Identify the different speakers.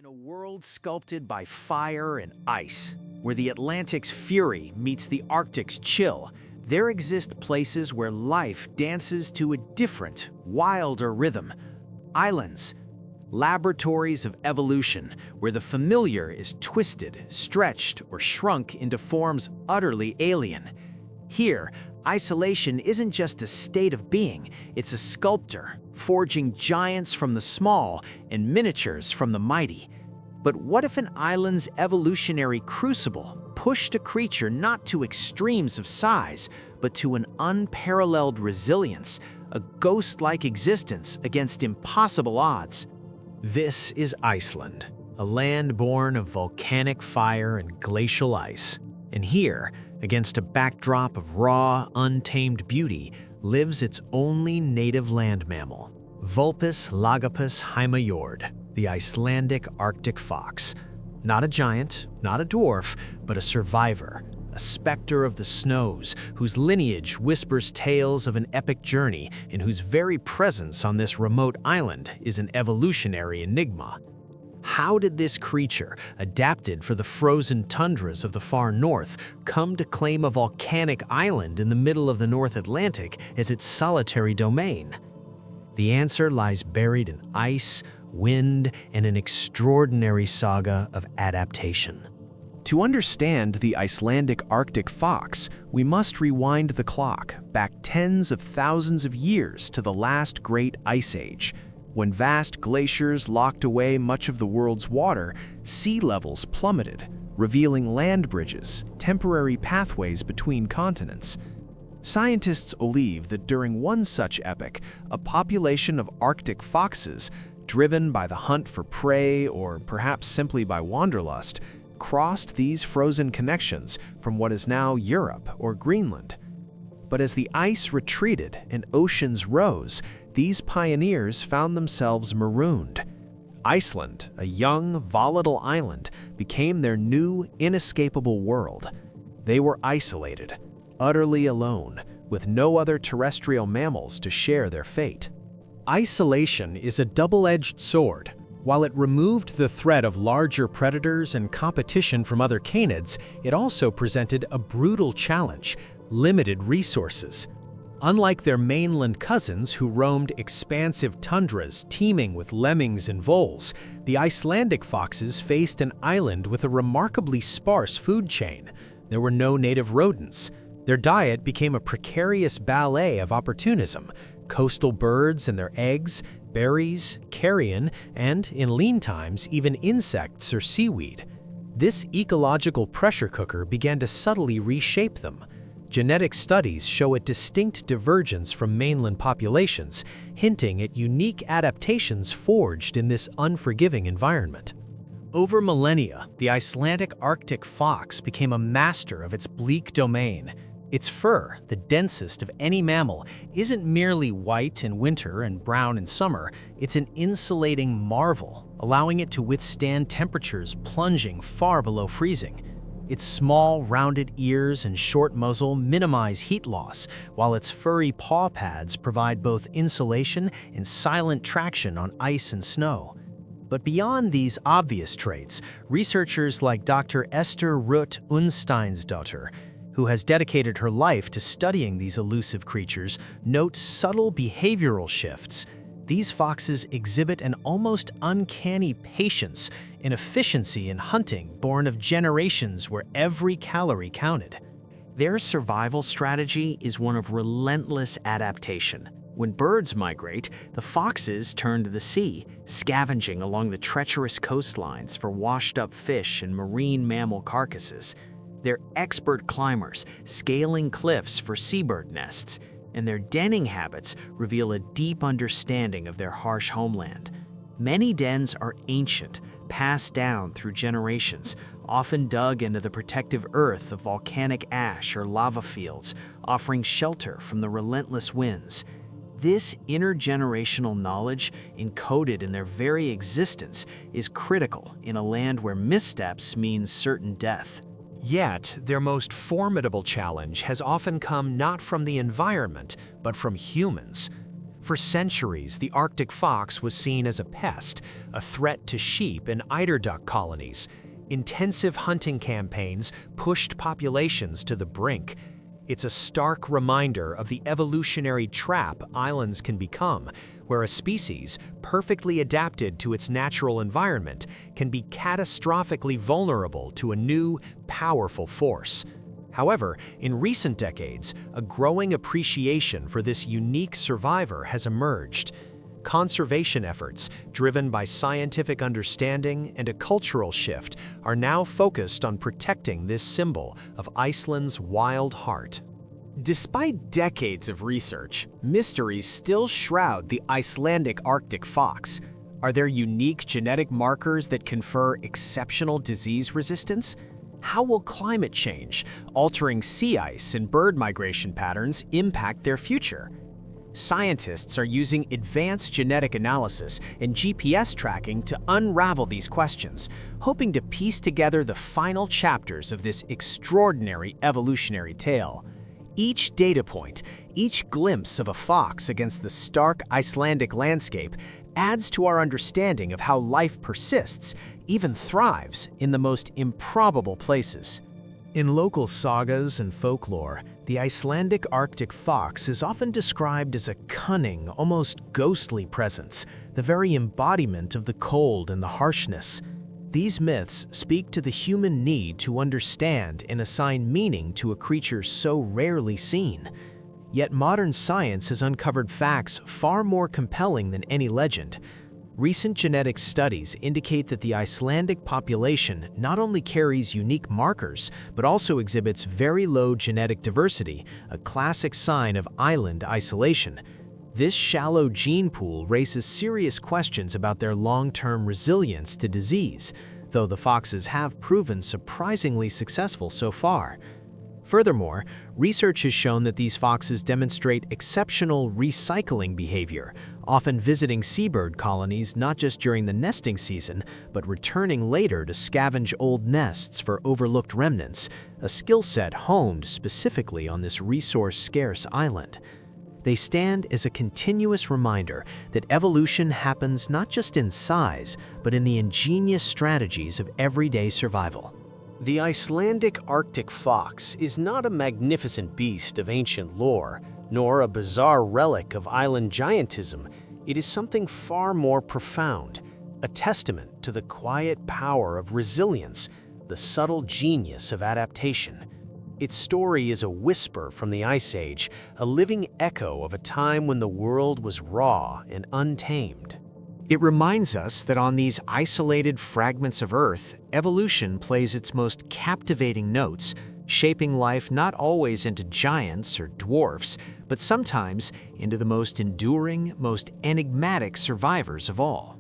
Speaker 1: In a world sculpted by fire and ice, where the Atlantic's fury meets the Arctic's chill, there exist places where life dances to a different, wilder rhythm. Islands, laboratories of evolution, where the familiar is twisted, stretched, or shrunk into forms utterly alien. Here, isolation isn't just a state of being, it's a sculptor, forging giants from the small and miniatures from the mighty. But what if an island's evolutionary crucible pushed a creature not to extremes of size, but to an unparalleled resilience, a ghost-like existence against impossible odds? This is Iceland, a land born of volcanic fire and glacial ice. And here, against a backdrop of raw, untamed beauty, lives its only native land mammal, Vulpes lagopus heimajörð, the Icelandic Arctic Fox. Not a giant, not a dwarf, but a survivor, a specter of the snows, whose lineage whispers tales of an epic journey and whose very presence on this remote island is an evolutionary enigma. How did this creature, adapted for the frozen tundras of the far north, come to claim a volcanic island in the middle of the North Atlantic as its solitary domain? The answer lies buried in ice, wind, and an extraordinary saga of adaptation. To understand the Icelandic Arctic fox, we must rewind the clock back tens of thousands of years to the last great ice age. When vast glaciers locked away much of the world's water, sea levels plummeted, revealing land bridges, temporary pathways between continents. Scientists believe that during one such epoch, a population of Arctic foxes, driven by the hunt for prey or perhaps simply by wanderlust, crossed these frozen connections from what is now Europe or Greenland. But as the ice retreated and oceans rose, these pioneers found themselves marooned. Iceland, a young, volatile island, became their new, inescapable world. They were isolated, utterly alone, with no other terrestrial mammals to share their fate. Isolation is a double-edged sword. While it removed the threat of larger predators and competition from other canids, it also presented a brutal challenge: limited resources. Unlike their mainland cousins who roamed expansive tundras teeming with lemmings and voles, the Icelandic foxes faced an island with a remarkably sparse food chain. There were no native rodents. Their diet became a precarious ballet of opportunism: coastal birds and their eggs, berries, carrion, and, in lean times, even insects or seaweed. This ecological pressure cooker began to subtly reshape them. Genetic studies show a distinct divergence from mainland populations, hinting at unique adaptations forged in this unforgiving environment. Over millennia, the Icelandic Arctic fox became a master of its bleak domain. Its fur, the densest of any mammal, isn't merely white in winter and brown in summer, it's an insulating marvel, allowing it to withstand temperatures plunging far below freezing. Its small, rounded ears and short muzzle minimize heat loss, while its furry paw pads provide both insulation and silent traction on ice and snow. But beyond these obvious traits, researchers like Dr. Esther Ruth Unsteinsdottir, who has dedicated her life to studying these elusive creatures, note subtle behavioral shifts. These foxes exhibit an almost uncanny patience and efficiency in hunting born of generations where every calorie counted. Their survival strategy is one of relentless adaptation. When birds migrate, the foxes turn to the sea, scavenging along the treacherous coastlines for washed-up fish and marine mammal carcasses. They're expert climbers, scaling cliffs for seabird nests, and their denning habits reveal a deep understanding of their harsh homeland. Many dens are ancient, passed down through generations, often dug into the protective earth of volcanic ash or lava fields, offering shelter from the relentless winds. This intergenerational knowledge, encoded in their very existence, is critical in a land where missteps mean certain death. Yet, their most formidable challenge has often come not from the environment, but from humans. For centuries, the Arctic fox was seen as a pest, a threat to sheep and eider duck colonies. Intensive hunting campaigns pushed populations to the brink. It's a stark reminder of the evolutionary trap islands can become, where a species, perfectly adapted to its natural environment, can be catastrophically vulnerable to a new, powerful force. However, in recent decades, a growing appreciation for this unique survivor has emerged. Conservation efforts, driven by scientific understanding and a cultural shift, are now focused on protecting this symbol of Iceland's wild heart. Despite decades of research, mysteries still shroud the Icelandic Arctic fox. Are there unique genetic markers that confer exceptional disease resistance? How will climate change, altering sea ice and bird migration patterns, impact their future? Scientists are using advanced genetic analysis and GPS tracking to unravel these questions, hoping to piece together the final chapters of this extraordinary evolutionary tale. Each data point, each glimpse of a fox against the stark Icelandic landscape adds to our understanding of how life persists, even thrives, in the most improbable places. In local sagas and folklore, the Icelandic Arctic fox is often described as a cunning, almost ghostly presence, the very embodiment of the cold and the harshness. These myths speak to the human need to understand and assign meaning to a creature so rarely seen. Yet modern science has uncovered facts far more compelling than any legend. Recent genetic studies indicate that the Icelandic population not only carries unique markers, but also exhibits very low genetic diversity, a classic sign of island isolation. This shallow gene pool raises serious questions about their long-term resilience to disease, though the foxes have proven surprisingly successful so far. Furthermore, research has shown that these foxes demonstrate exceptional recycling behavior, often visiting seabird colonies not just during the nesting season, but returning later to scavenge old nests for overlooked remnants, a skill set honed specifically on this resource-scarce island. They stand as a continuous reminder that evolution happens not just in size, but in the ingenious strategies of everyday survival. The Icelandic Arctic fox is not a magnificent beast of ancient lore, nor a bizarre relic of island gigantism. It is something far more profound, a testament to the quiet power of resilience, the subtle genius of adaptation. Its story is a whisper from the Ice Age, a living echo of a time when the world was raw and untamed. It reminds us that on these isolated fragments of Earth, evolution plays its most captivating notes, shaping life not always into giants or dwarfs, but sometimes into the most enduring, most enigmatic survivors of all.